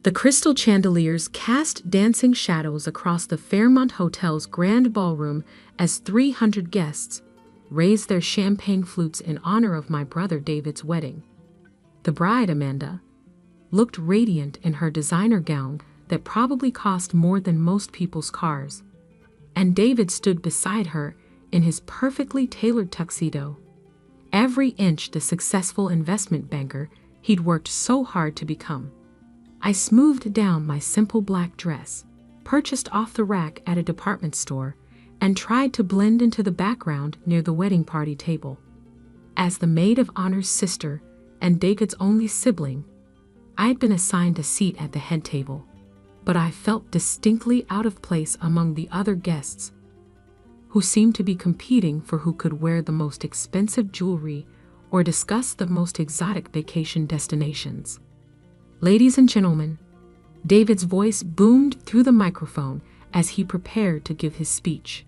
The crystal chandeliers cast dancing shadows across the Fairmont Hotel's grand ballroom as 300 guests raised their champagne flutes in honor of my brother David's wedding. The bride, Amanda, looked radiant in her designer gown that probably cost more than most people's cars, and David stood beside her in his perfectly tailored tuxedo, every inch the successful investment banker he'd worked so hard to become. I smoothed down my simple black dress, purchased off the rack at a department store, and tried to blend into the background near the wedding party table. As the maid of honor's sister and David's only sibling, I had been assigned a seat at the head table, but I felt distinctly out of place among the other guests, who seemed to be competing for who could wear the most expensive jewelry or discuss the most exotic vacation destinations. Ladies and gentlemen, David's voice boomed through the microphone as he prepared to give his speech.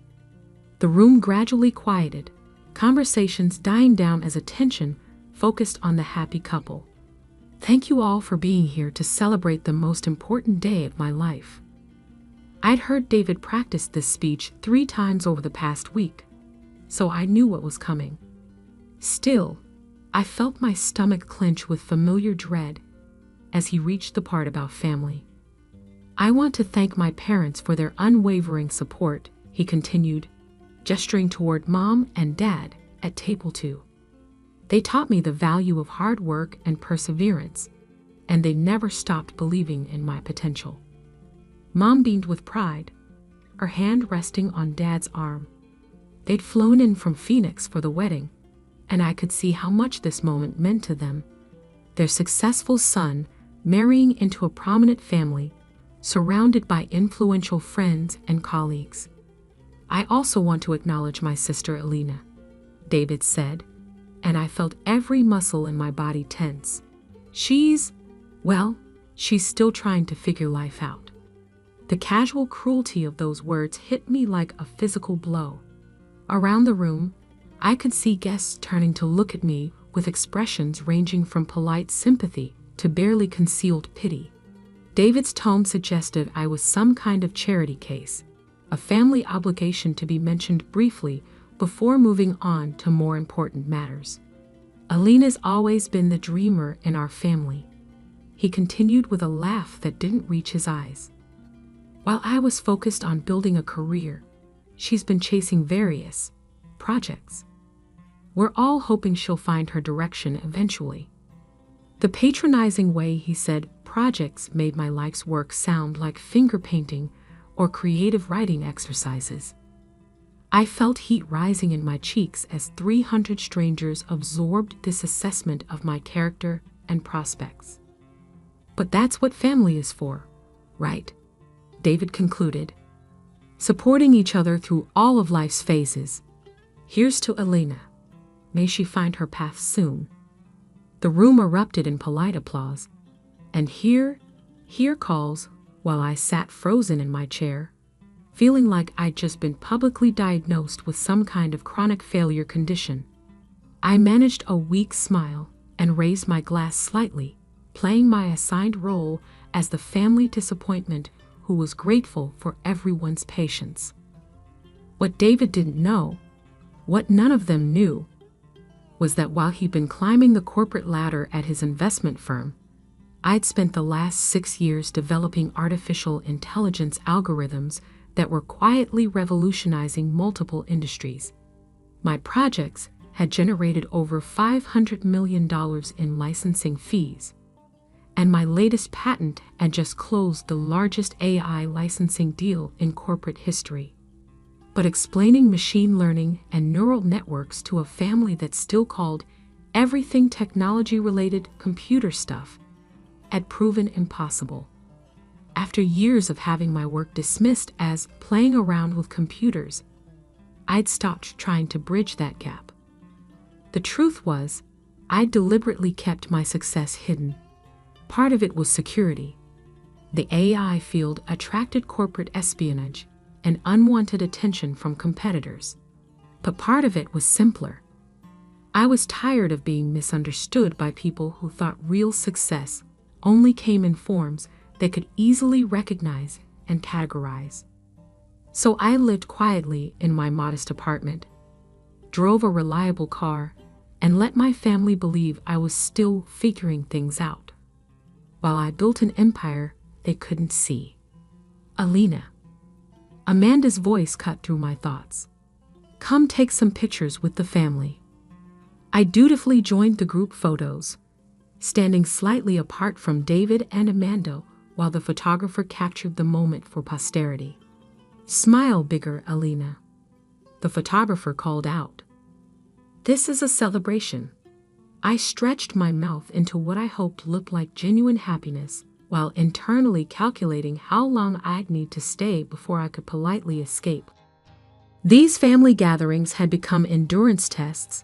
The room gradually quieted, conversations dying down as attention focused on the happy couple. Thank you all for being here to celebrate the most important day of my life. I'd heard David practice this speech 3 times over the past week, so I knew what was coming. Still, I felt my stomach clench with familiar dread as he reached the part about family. I want to thank my parents for their unwavering support, he continued, gesturing toward Mom and Dad at table 2. They taught me the value of hard work and perseverance, and they never stopped believing in my potential. Mom beamed with pride, her hand resting on Dad's arm. They'd flown in from Phoenix for the wedding, and I could see how much this moment meant to them. Their successful son marrying into a prominent family, surrounded by influential friends and colleagues. I also want to acknowledge my sister Alina, David said, and I felt every muscle in my body tense. She's still trying to figure life out. The casual cruelty of those words hit me like a physical blow. Around the room, I could see guests turning to look at me with expressions ranging from polite sympathy to barely concealed pity. David's tone suggested I was some kind of charity case, a family obligation to be mentioned briefly before moving on to more important matters. Alina's always been the dreamer in our family, he continued with a laugh that didn't reach his eyes. While I was focused on building a career, she's been chasing various projects. We're all hoping she'll find her direction eventually. The patronizing way he said projects made my life's work sound like finger painting or creative writing exercises. I felt heat rising in my cheeks as 300 strangers absorbed this assessment of my character and prospects. But that's what family is for, right? David concluded. Supporting each other through all of life's phases. Here's to Alina. May she find her path soon. The room erupted in polite applause, and here calls while I sat frozen in my chair, feeling like I'd just been publicly diagnosed with some kind of chronic failure condition. I managed a weak smile and raised my glass slightly, playing my assigned role as the family disappointment who was grateful for everyone's patience. What David didn't know, what none of them knew, was that while he'd been climbing the corporate ladder at his investment firm, I'd spent the last 6 years developing artificial intelligence algorithms that were quietly revolutionizing multiple industries. My projects had generated over $500 million in licensing fees, and my latest patent had just closed the largest AI licensing deal in corporate history. But explaining machine learning and neural networks to a family that still called everything technology-related computer stuff had proven impossible. After years of having my work dismissed as playing around with computers, I'd stopped trying to bridge that gap. The truth was, I'd deliberately kept my success hidden. Part of it was security. The AI field attracted corporate espionage and unwanted attention from competitors. But part of it was simpler. I was tired of being misunderstood by people who thought real success only came in forms they could easily recognize and categorize. So I lived quietly in my modest apartment, drove a reliable car, and let my family believe I was still figuring things out, while I built an empire they couldn't see. Alina. Amanda's voice cut through my thoughts. Come take some pictures with the family. I dutifully joined the group photos, standing slightly apart from David and Amanda while the photographer captured the moment for posterity. Smile bigger, Alina, the photographer called out. This is a celebration. I stretched my mouth into what I hoped looked like genuine happiness, while internally calculating how long I'd need to stay before I could politely escape. These family gatherings had become endurance tests,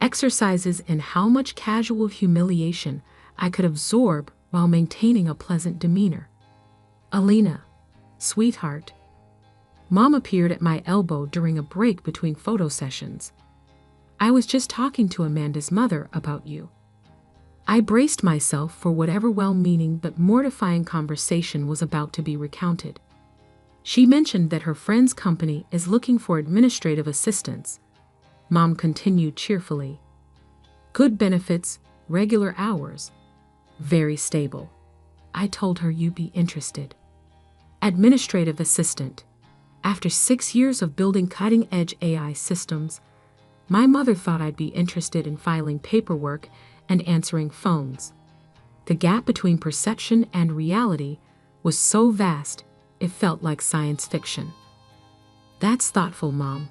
exercises in how much casual humiliation I could absorb while maintaining a pleasant demeanor. Alina, sweetheart. Mom appeared at my elbow during a break between photo sessions. I was just talking to Amanda's mother about you. I braced myself for whatever well-meaning but mortifying conversation was about to be recounted. She mentioned that her friend's company is looking for administrative assistants. Mom continued cheerfully. Good benefits, regular hours. Very stable. I told her you'd be interested. Administrative assistant. After 6 years of building cutting-edge AI systems, my mother thought I'd be interested in filing paperwork and answering phones. The gap between perception and reality was so vast, it felt like science fiction. That's thoughtful, Mom.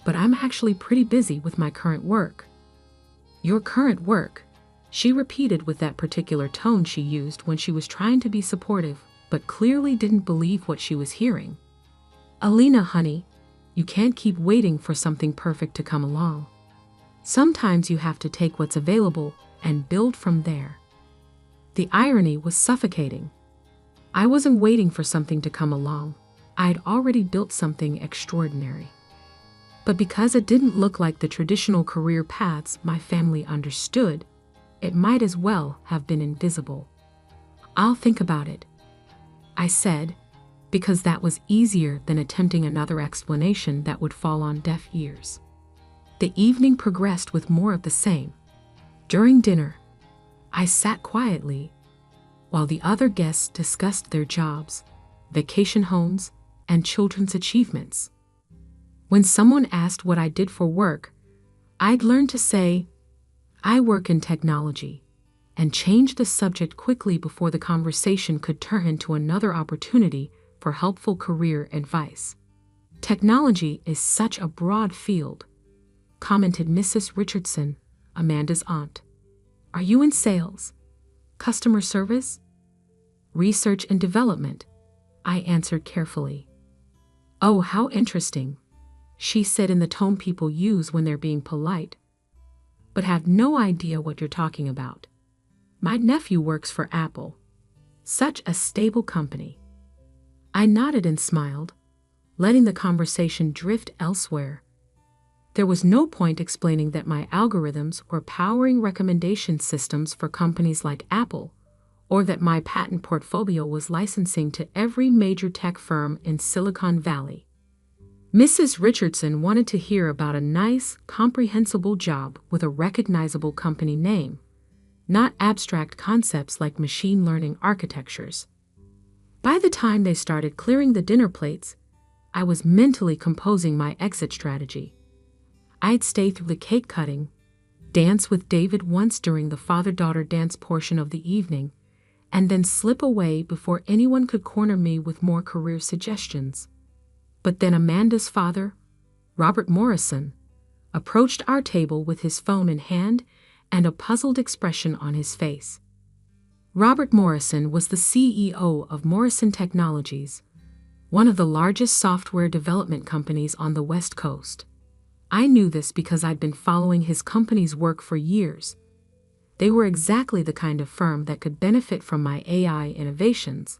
But I'm actually pretty busy with my current work. Your current work, she repeated with that particular tone she used when she was trying to be supportive, but clearly didn't believe what she was hearing. Alina, honey, you can't keep waiting for something perfect to come along. Sometimes you have to take what's available and build from there. The irony was suffocating. I wasn't waiting for something to come along. I'd already built something extraordinary. But because it didn't look like the traditional career paths my family understood, it might as well have been invisible. I'll think about it, I said, because that was easier than attempting another explanation that would fall on deaf ears. The evening progressed with more of the same. During dinner, I sat quietly while the other guests discussed their jobs, vacation homes, and children's achievements. When someone asked what I did for work, I'd learned to say, I work in technology, and change the subject quickly before the conversation could turn into another opportunity for helpful career advice. Technology is such a broad field, commented Mrs. Richardson, Amanda's aunt. Are you in sales? Customer service? Research and development? I answered carefully. Oh, how interesting, she said in the tone people use when they're being polite, but have no idea what you're talking about. My nephew works for Apple. Such a stable company. I nodded and smiled, letting the conversation drift elsewhere. There was no point explaining that my algorithms were powering recommendation systems for companies like Apple, or that my patent portfolio was licensing to every major tech firm in Silicon Valley. Mrs. Richardson wanted to hear about a nice, comprehensible job with a recognizable company name, not abstract concepts like machine learning architectures. By the time they started clearing the dinner plates, I was mentally composing my exit strategy. I'd stay through the cake cutting, dance with David once during the father-daughter dance portion of the evening, and then slip away before anyone could corner me with more career suggestions. But then Amanda's father, Robert Morrison, approached our table with his phone in hand and a puzzled expression on his face. Robert Morrison was the CEO of Morrison Technologies, one of the largest software development companies on the West Coast. I knew this because I'd been following his company's work for years. They were exactly the kind of firm that could benefit from my AI innovations,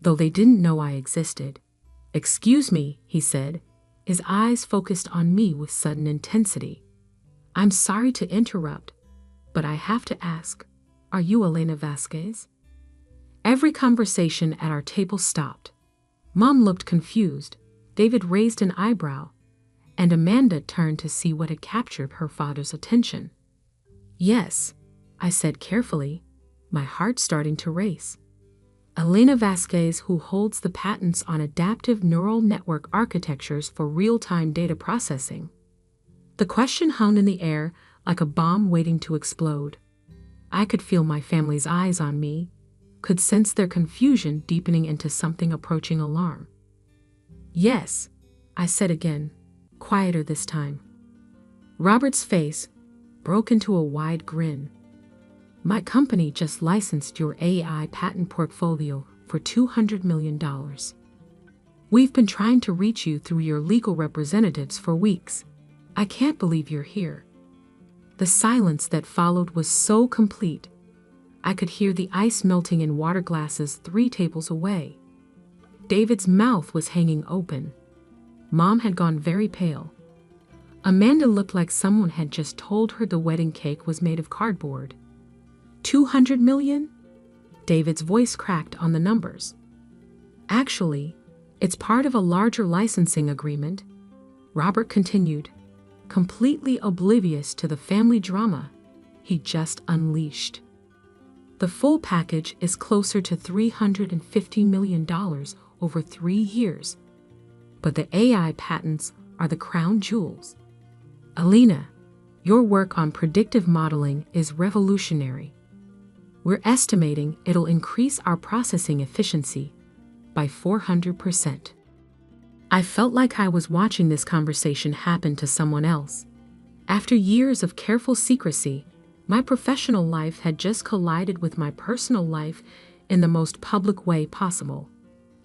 though they didn't know I existed. Excuse me, he said, his eyes focused on me with sudden intensity. I'm sorry to interrupt, but I have to ask, are you Elena Vasquez? Every conversation at our table stopped. Mom looked confused, David raised an eyebrow, and Amanda turned to see what had captured her father's attention. "Yes," I said carefully, my heart starting to race. "Elena Vasquez, who holds the patents on adaptive neural network architectures for real-time data processing." The question hung in the air like a bomb waiting to explode. I could feel my family's eyes on me, could sense their confusion deepening into something approaching alarm. "Yes," I said again, quieter this time. Robert's face broke into a wide grin. "My company just licensed your AI patent portfolio for $200 million. We've been trying to reach you through your legal representatives for weeks. I can't believe you're here." The silence that followed was so complete. I could hear the ice melting in water glasses 3 tables away. David's mouth was hanging open. Mom had gone very pale. Amanda looked like someone had just told her the wedding cake was made of cardboard. $200 million? David's voice cracked on the numbers. "Actually, it's part of a larger licensing agreement," Robert continued, completely oblivious to the family drama he just unleashed. "The full package is closer to $350 million over 3 years, but the AI patents are the crown jewels. Elena, your work on predictive modeling is revolutionary. We're estimating it'll increase our processing efficiency by 400%. I felt like I was watching this conversation happen to someone else. After years of careful secrecy, my professional life had just collided with my personal life in the most public way possible.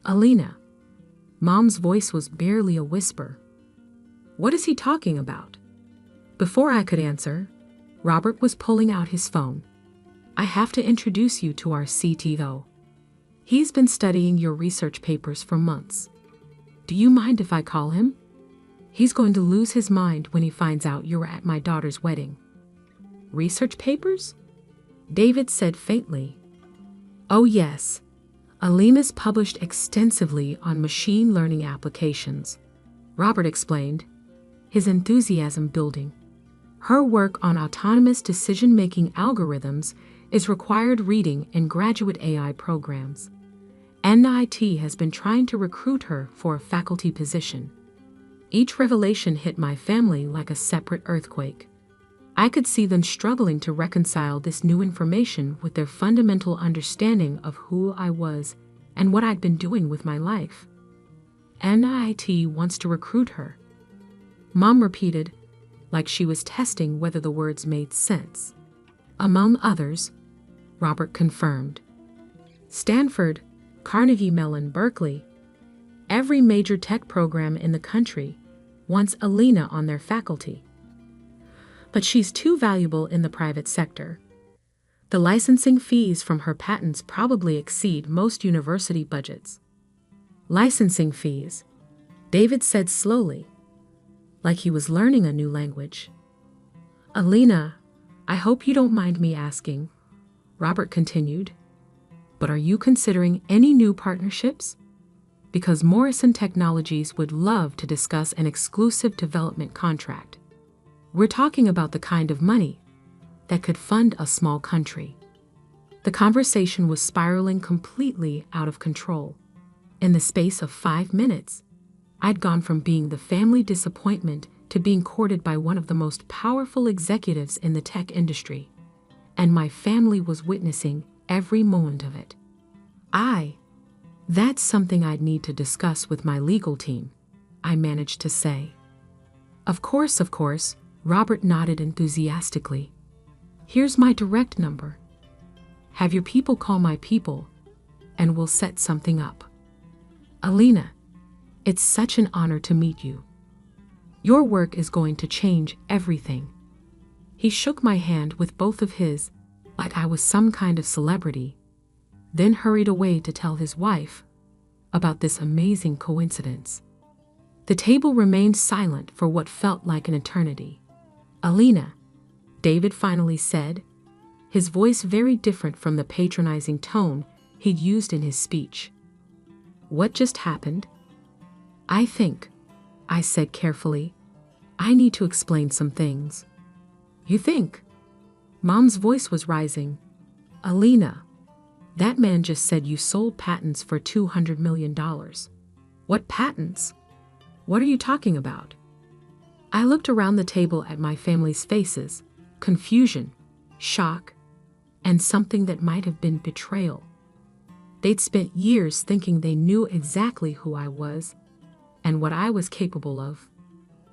"Elena." Mom's voice was barely a whisper. "What is he talking about?" Before I could answer, Robert was pulling out his phone. "I have to introduce you to our CTO. He's been studying your research papers for months. Do you mind if I call him? He's going to lose his mind when he finds out you're at my daughter's wedding." "Research papers?" David said faintly. "Oh yes. Elena's published extensively on machine learning applications," Robert explained, his enthusiasm building. "Her work on autonomous decision-making algorithms is required reading in graduate AI programs. NIT has been trying to recruit her for a faculty position." Each revelation hit my family like a separate earthquake. I could see them struggling to reconcile this new information with their fundamental understanding of who I was and what I'd been doing with my life. "NIT wants to recruit her," Mom repeated, like she was testing whether the words made sense. "Among others," Robert confirmed. "Stanford, Carnegie Mellon, Berkeley, every major tech program in the country wants Elena on their faculty. But she's too valuable in the private sector. The licensing fees from her patents probably exceed most university budgets." "Licensing fees," David said slowly, like he was learning a new language. "Elena, I hope you don't mind me asking," Robert continued, "but are you considering any new partnerships? Because Morrison Technologies would love to discuss an exclusive development contract. We're talking about the kind of money that could fund a small country." The conversation was spiraling completely out of control. In the space of 5 minutes, I'd gone from being the family disappointment to being courted by one of the most powerful executives in the tech industry, and my family was witnessing every moment of it. "That's something I'd need to discuss with my legal team," I managed to say. Of course," Robert nodded enthusiastically. "Here's my direct number. Have your people call my people, and we'll set something up. Elena, it's such an honor to meet you. Your work is going to change everything." He shook my hand with both of his, like I was some kind of celebrity, then hurried away to tell his wife about this amazing coincidence. The table remained silent for what felt like an eternity. "Elena," David finally said, his voice very different from the patronizing tone he'd used in his speech. What just happened? I said carefully, I need to explain some things. You think? Mom's voice was rising. Alina, that man just said you sold patents for $200 million. What patents? What are you talking about? I looked around the table at my family's faces, confusion, shock, and something that might have been betrayal. They'd spent years thinking they knew exactly who I was and what I was capable of,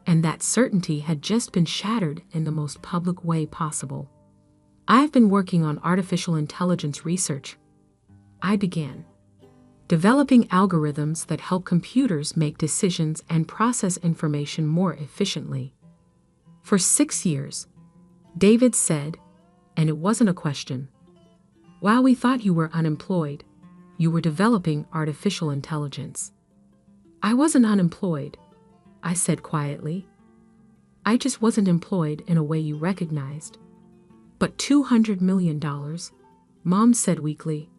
and that certainty had just been shattered in the most public way possible. I've been working on artificial intelligence research. I began developing algorithms that help computers make decisions and process information more efficiently. For 6 years, David said, and it wasn't a question. While we thought you were unemployed, you were developing artificial intelligence. I wasn't unemployed, I said quietly. I just wasn't employed in a way you recognized. But $200 million, Mom said weakly.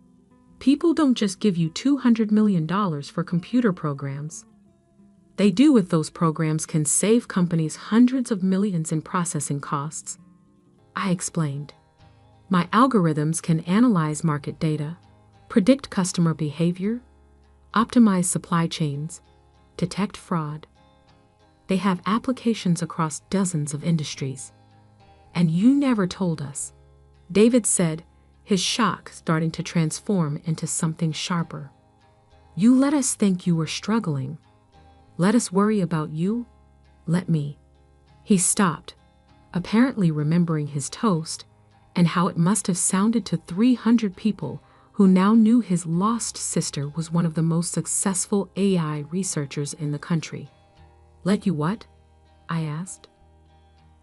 People don't just give you $200 million for computer programs. They do with those programs can save companies hundreds of millions in processing costs. I explained. My algorithms can analyze market data, predict customer behavior, optimize supply chains, detect fraud. They have applications across dozens of industries. And you never told us, David said, his shock starting to transform into something sharper. You let us think you were struggling. Let us worry about you. Let me. He stopped, apparently remembering his toast and how it must have sounded to 300 people who now knew his lost sister was one of the most successful AI researchers in the country. Let you what? I asked.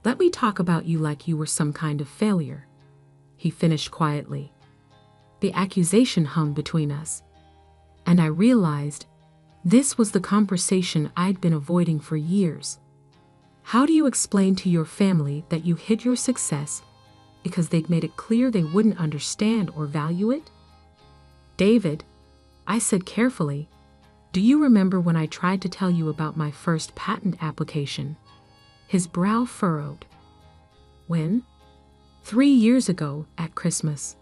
Let me talk about you like you were some kind of failure. He finished quietly. The accusation hung between us, and I realized this was the conversation I'd been avoiding for years. How do you explain to your family that you hid your success because they'd made it clear they wouldn't understand or value it? David, I said carefully, do you remember when I tried to tell you about my first patent application? His brow furrowed. When? 3 years ago, at Christmas.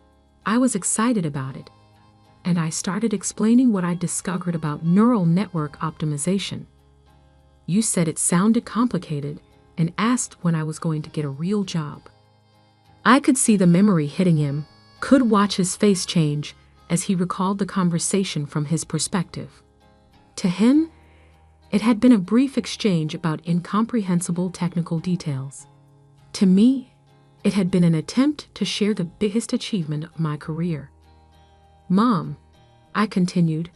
I was excited about it, and I started explaining what I discovered about neural network optimization. You said it sounded complicated and asked when I was going to get a real job. I could see the memory hitting him, could watch his face change as he recalled the conversation from his perspective. To him, it had been a brief exchange about incomprehensible technical details. To me, it had been an attempt to share the biggest achievement of my career. Mom, I continued,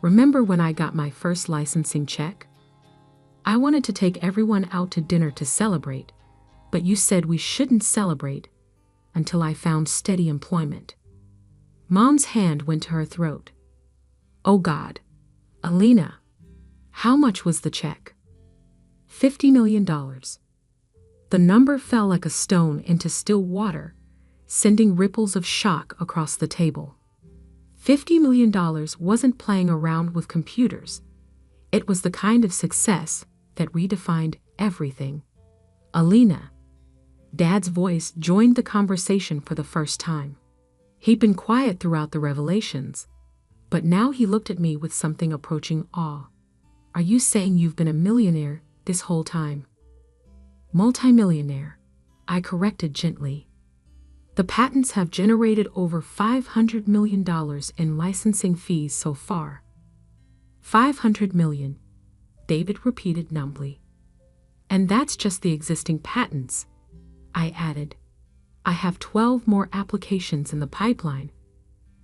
remember when I got my first licensing check? I wanted to take everyone out to dinner to celebrate, but you said we shouldn't celebrate until I found steady employment. Mom's hand went to her throat. Oh God, Alina, how much was the check? $50 million. The number fell like a stone into still water, sending ripples of shock across the table. $50 million wasn't playing around with computers. It was the kind of success that redefined everything. Alina, Dad's voice joined the conversation for the first time. He'd been quiet throughout the revelations, but now he looked at me with something approaching awe. Are you saying you've been a millionaire this whole time? Multimillionaire, I corrected gently. The patents have generated over $500 million in licensing fees so far. $500 million, David repeated numbly. And that's just the existing patents, I added. I have 12 more applications in the pipeline,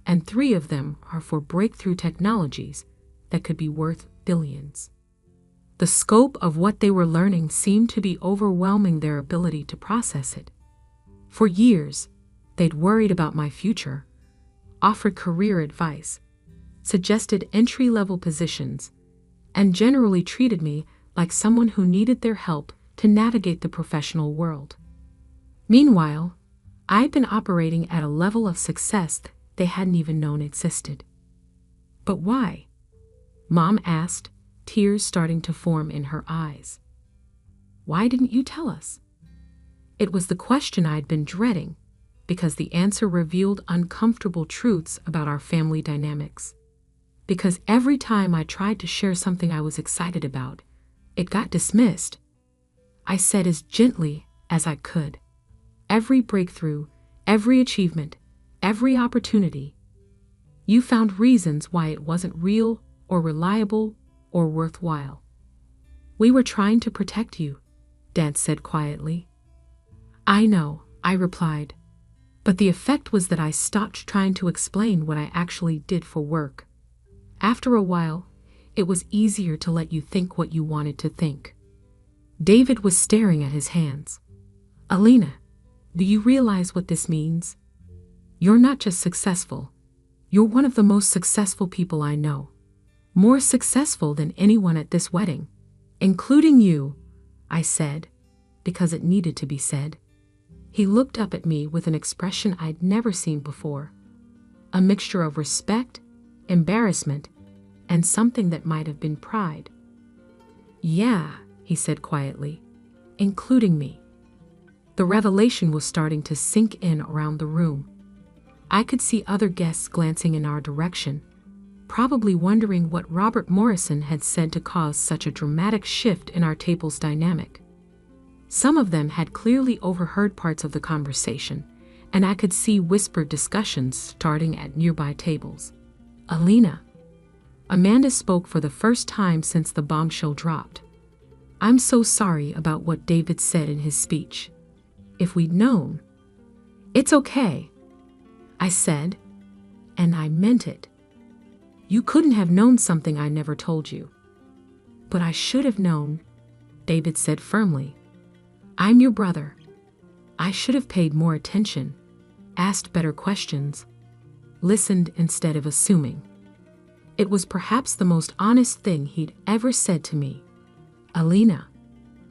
and 3 of them are for breakthrough technologies that could be worth billions. The scope of what they were learning seemed to be overwhelming their ability to process it. For years, they'd worried about my future, offered career advice, suggested entry-level positions, and generally treated me like someone who needed their help to navigate the professional world. Meanwhile, I'd been operating at a level of success they hadn't even known existed. But why? Mom asked, tears starting to form in her eyes. Why didn't you tell us? It was the question I'd been dreading, because the answer revealed uncomfortable truths about our family dynamics. Because every time I tried to share something I was excited about, it got dismissed. I said as gently as I could. Every breakthrough, every achievement, every opportunity. You found reasons why it wasn't real or reliable or worthwhile. We were trying to protect you, Dad said quietly. I know, I replied. But the effect was that I stopped trying to explain what I actually did for work. After a while, it was easier to let you think what you wanted to think. David was staring at his hands. Alina, do you realize what this means? You're not just successful. You're one of the most successful people I know. More successful than anyone at this wedding, including you, I said, because it needed to be said. He looked up at me with an expression I'd never seen before, a mixture of respect, embarrassment, and something that might have been pride. Yeah, he said quietly, including me. The revelation was starting to sink in around the room. I could see other guests glancing in our direction, probably wondering what Robert Morrison had said to cause such a dramatic shift in our table's dynamic. Some of them had clearly overheard parts of the conversation, and I could see whispered discussions starting at nearby tables. Alina. Amanda spoke for the first time since the bombshell dropped. I'm so sorry about what David said in his speech. If we'd known. It's okay, I said, and I meant it. You couldn't have known something I never told you. But I should have known, David said firmly. I'm your brother. I should have paid more attention, asked better questions, listened instead of assuming. It was perhaps the most honest thing he'd ever said to me. Alina,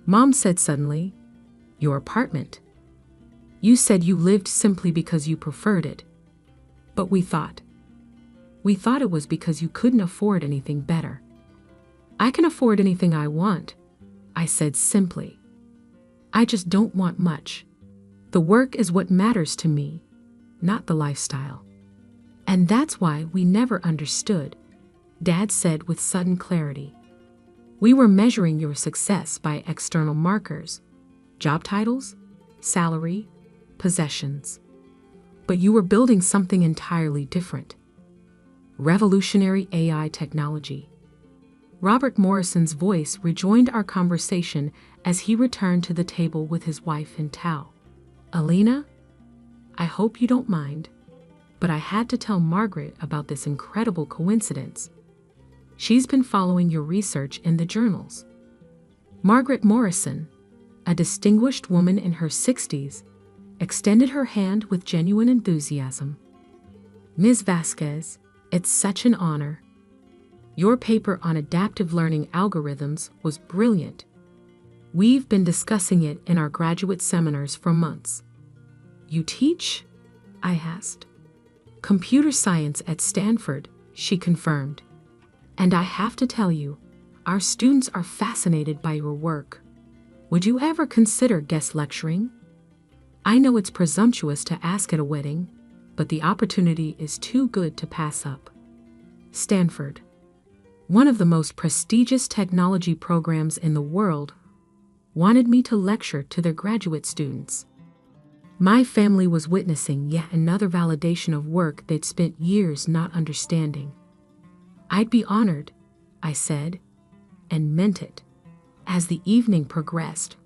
Mom said suddenly, your apartment. You said you lived simply because you preferred it. But we thought it was because you couldn't afford anything better. I can afford anything I want, I said simply. I just don't want much. The work is what matters to me, not the lifestyle. And that's why we never understood, Dad said with sudden clarity. We were measuring your success by external markers, job titles, salary, possessions. But you were building something entirely different. Revolutionary AI technology. Robert Morrison's voice rejoined our conversation as he returned to the table with his wife in tow. Alina, I hope you don't mind, but I had to tell Margaret about this incredible coincidence. She's been following your research in the journals. Margaret Morrison, a distinguished woman in her 60s, extended her hand with genuine enthusiasm. Ms. Vasquez, it's such an honor. Your paper on adaptive learning algorithms was brilliant. We've been discussing it in our graduate seminars for months. You teach? I asked. Computer science at Stanford, she confirmed. And I have to tell you, our students are fascinated by your work. Would you ever consider guest lecturing? I know it's presumptuous to ask at a wedding, but the opportunity is too good to pass up. Stanford, one of the most prestigious technology programs in the world, wanted me to lecture to their graduate students. My family was witnessing yet another validation of work they'd spent years not understanding. I'd be honored, I said, and meant it. As the evening progressed,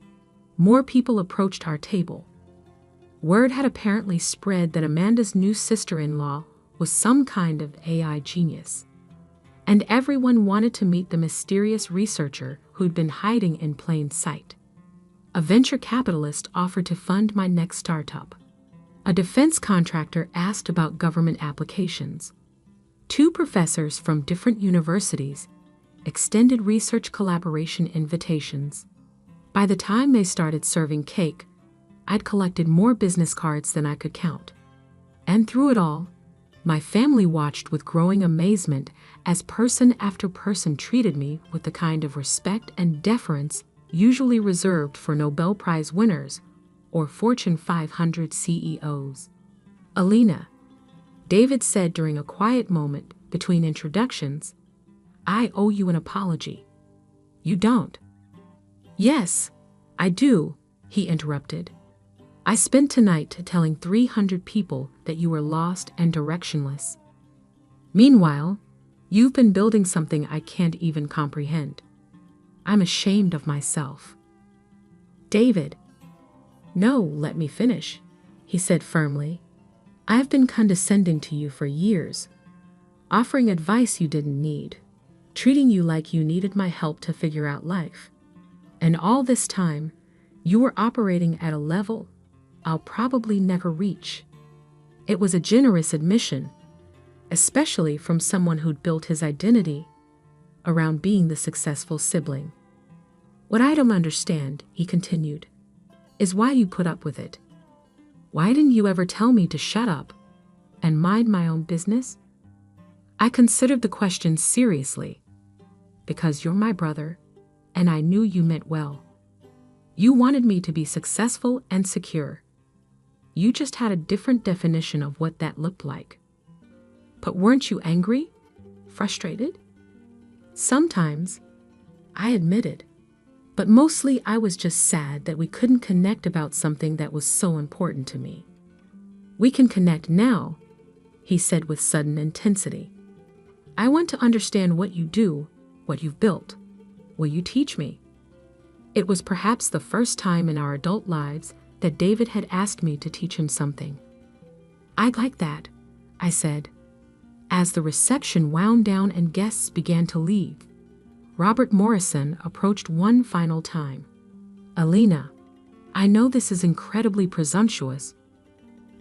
more people approached our table. Word had apparently spread that Amanda's new sister-in-law was some kind of AI genius, and everyone wanted to meet the mysterious researcher who'd been hiding in plain sight. A venture capitalist offered to fund my next startup. A defense contractor asked about government applications. 2 professors from different universities extended research collaboration invitations. By the time they started serving cake, I'd collected more business cards than I could count. And through it all, My family watched with growing amazement as person after person treated me with the kind of respect and deference usually reserved for Nobel Prize winners or Fortune 500 CEOs. "Alina," David said during a quiet moment between introductions, "I owe you an apology." "You don't?" "Yes, I do," he interrupted. "I spent tonight telling 300 people that you were lost and directionless. Meanwhile, you've been building something I can't even comprehend. I'm ashamed of myself." "David." "No, let me finish," he said firmly. "I've been condescending to you for years, offering advice you didn't need, treating you like you needed my help to figure out life. And all this time, you were operating at a level I'll probably never reach." It was a generous admission, especially from someone who'd built his identity around being the successful sibling. "What I don't understand," he continued, "is why you put up with it. Why didn't you ever tell me to shut up and mind my own business?" I considered the question seriously, because you're my brother, and I knew you meant well. You wanted me to be successful and secure. You just had a different definition of what that looked like. But weren't you angry? Frustrated? Sometimes, I admitted. But mostly I was just sad that we couldn't connect about something that was so important to me. "We can connect now," he said with sudden intensity. "I want to understand what you do, what you've built. Will you teach me?" It was perhaps the first time in our adult lives that David had asked me to teach him something. "I'd like that," I said. As the reception wound down and guests began to leave, Robert Morrison approached one final time. "Alina, I know this is incredibly presumptuous,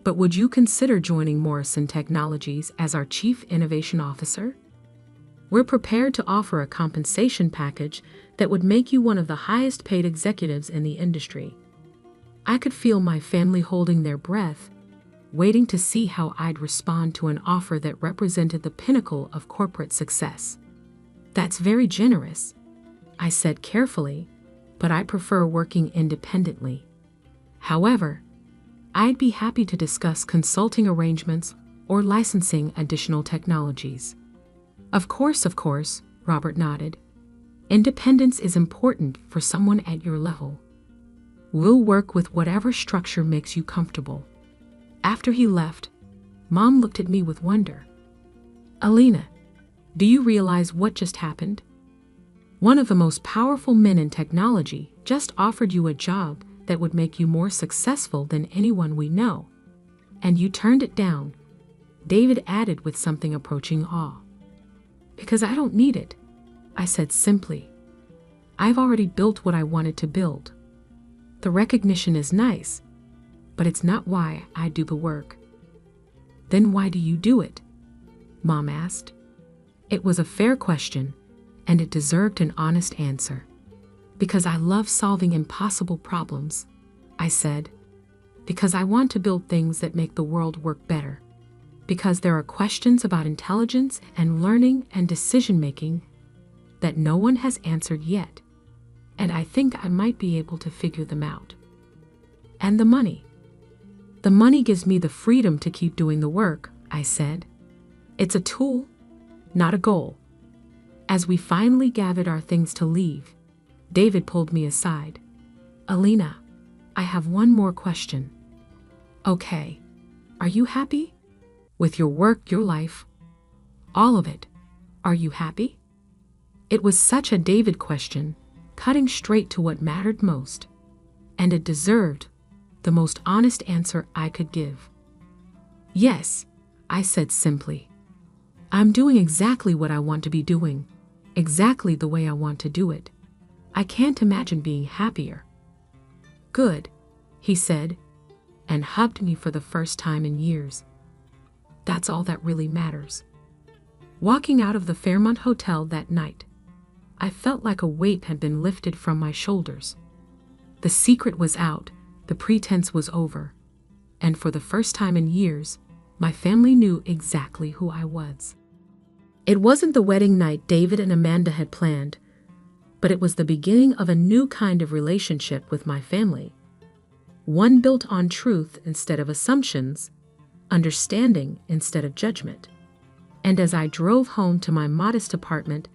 but would you consider joining Morrison Technologies as our Chief Innovation Officer? We're prepared to offer a compensation package that would make you one of the highest paid executives in the industry." I could feel my family holding their breath, waiting to see how I'd respond to an offer that represented the pinnacle of corporate success. "That's very generous," I said carefully, "but I prefer working independently. However, I'd be happy to discuss consulting arrangements or licensing additional technologies." Of course, Robert nodded. "Independence is important for someone at your level. We'll work with whatever structure makes you comfortable." After he left, Mom looked at me with wonder. "Alina, do you realize what just happened? One of the most powerful men in technology just offered you a job that would make you more successful than anyone we know. And you turned it down," David added with something approaching awe. "Because I don't need it," I said simply. "I've already built what I wanted to build. The recognition is nice, but it's not why I do the work." "Then why do you do it?" Mom asked. It was a fair question, and it deserved an honest answer. "Because I love solving impossible problems," I said. "Because I want to build things that make the world work better. Because there are questions about intelligence and learning and decision-making that no one has answered yet, and I think I might be able to figure them out. And the money. The money gives me the freedom to keep doing the work," I said. "It's a tool, not a goal." As we finally gathered our things to leave, David pulled me aside. "Alina, I have one more question." "Okay, are you happy? With your work, your life? All of it. Are you happy?" It was such a David question, cutting straight to what mattered most, and it deserved the most honest answer I could give. "Yes," I said simply. "I'm doing exactly what I want to be doing, exactly the way I want to do it. I can't imagine being happier." "Good," he said, and hugged me for the first time in years. That's all that really matters. Walking out of the Fairmont Hotel that night, I felt like a weight had been lifted from my shoulders. The secret was out, the pretense was over, and for the first time in years, My family knew exactly who I was. It wasn't the wedding night David and Amanda had planned, but it was the beginning of a new kind of relationship with my family. One built on truth instead of assumptions, understanding instead of judgment. And as I drove home to my modest apartment,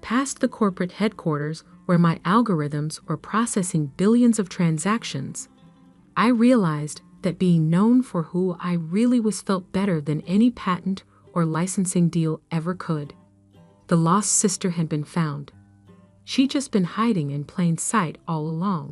past the corporate headquarters where my algorithms were processing billions of transactions, I realized that being known for who I really was felt better than any patent or licensing deal ever could. The lost sister had been found. She'd just been hiding in plain sight all along.